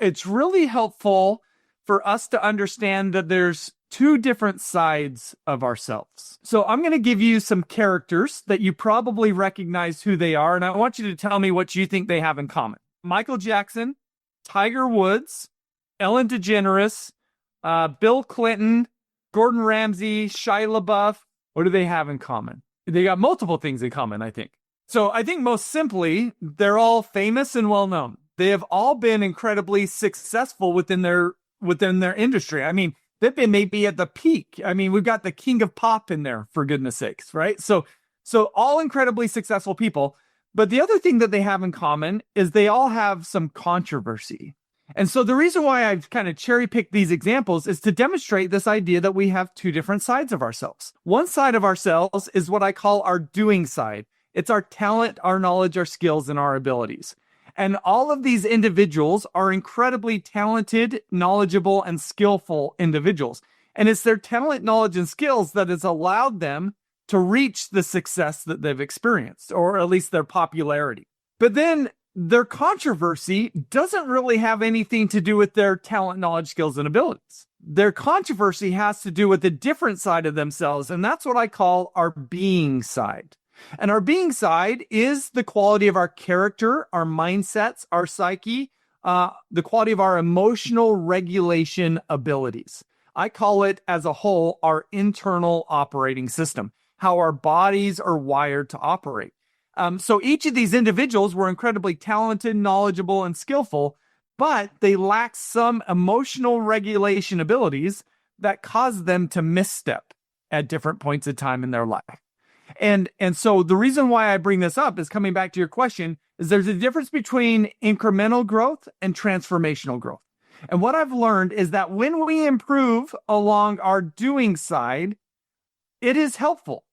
it's really helpful for us to understand that there's two different sides of ourselves. So I'm going to give you some characters that you probably recognize who they are, and I want you to tell me what you think they have in common. Michael Jackson, Tiger Woods, Ellen DeGeneres, Bill Clinton, Gordon Ramsay, Shia LaBeouf. What do they have in common? They got multiple things in common, I think. So I think most simply, they're all famous and well-known. They have all been incredibly successful within their industry. I mean, they've been maybe at the peak. I mean, we've got the king of pop in there, for goodness sakes, right? So all incredibly successful people. But the other thing that they have in common is they all have some controversy. And so the reason why I've kind of cherry-picked these examples is to demonstrate this idea that we have two different sides of ourselves. One side of ourselves is what I call our doing side. It's our talent, our knowledge, our skills, and our abilities. And all of these individuals are incredibly talented, knowledgeable, and skillful individuals. And it's their talent, knowledge, and skills that has allowed them to reach the success that they've experienced, or at least their popularity. But then their controversy doesn't really have anything to do with their talent, knowledge, skills, and abilities. Their controversy has to do with a different side of themselves, and that's what I call our being side. And our being side is the quality of our character, our mindsets, our psyche, the quality of our emotional regulation abilities. I call it as a whole our internal operating system, how our bodies are wired to operate. So each of these individuals were incredibly talented, knowledgeable, and skillful, but they lack some emotional regulation abilities that cause them to misstep at different points of time in their life. And so the reason why I bring this up is coming back to your question is there's a difference between incremental growth and transformational growth. And what I've learned is that when we improve along our doing side, it is helpful.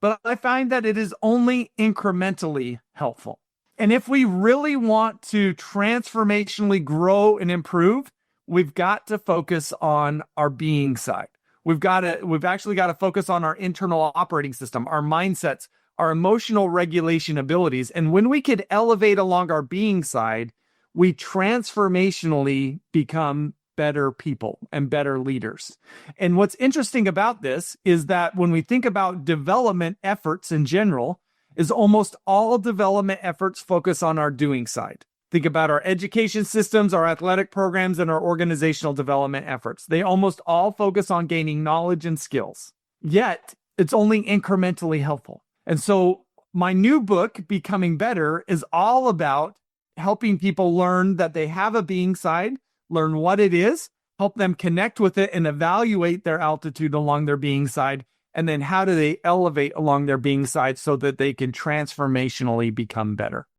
But I find that it is only incrementally helpful. And if we really want to transformationally grow and improve, we've got to focus on our being side. We've actually got to focus on our internal operating system, our mindsets, our emotional regulation abilities. And when we could elevate along our being side, we transformationally become better people and better leaders. And what's interesting about this is that when we think about development efforts in general, is almost all development efforts focus on our doing side. Think about our education systems, our athletic programs, and our organizational development efforts. They almost all focus on gaining knowledge and skills. Yet, it's only incrementally helpful. And so my new book, Becoming Better, is all about helping people learn that they have a being side, learn what it is, help them connect with it and evaluate their altitude along their being side, and then how do they elevate along their being side so that they can transformationally become better.